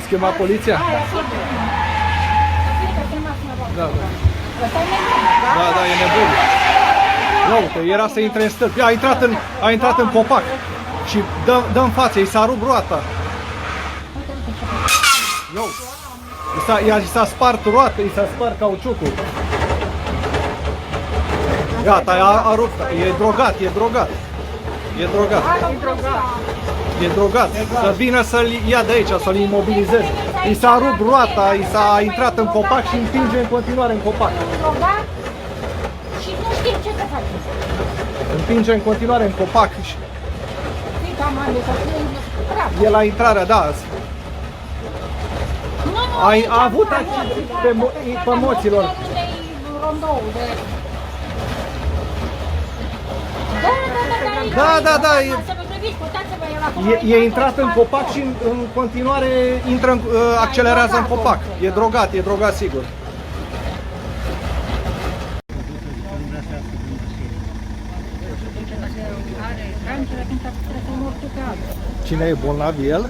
Ați chemat poliția? Da, da. Da, da, e nebun. Ia uite, era să intre în stâlp. A intrat în copac. Și dă în față, i s-a rupt roata. I s-a spart roata, i s-a spart cauciucul. Gata, a rupt. E drogat. E drogat. Să vină să-l ia de aici, să-l imobilizeze. I s-a rupt roata, i s-a intrat în copac și împinge în continuare în copac. Și nu știm ce să facem. Împinge în continuare în copac. E la intrarea, da. A avut accident pe moților. Da. E intrat în copac și în continuare accelerează în copac. E drogat sigur. Cine e bolnav, el?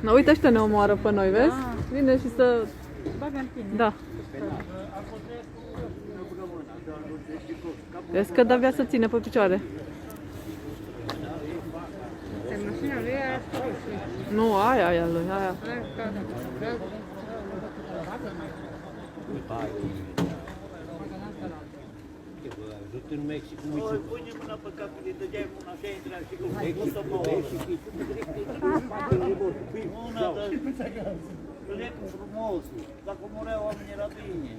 Na, uite, ăștia ne omoară pe noi, vezi? Vine și să... Bagă în tine. Da. Vezi că avea să ține pe picioare. Mașina lui era Nu, aia lui, aia. În Mexic, pune mâna pe cap, îi dădeai mâna așa, intra și cum ai pus-o mâna. Mâna, plec frumos, dacă mureau oamenii era bine.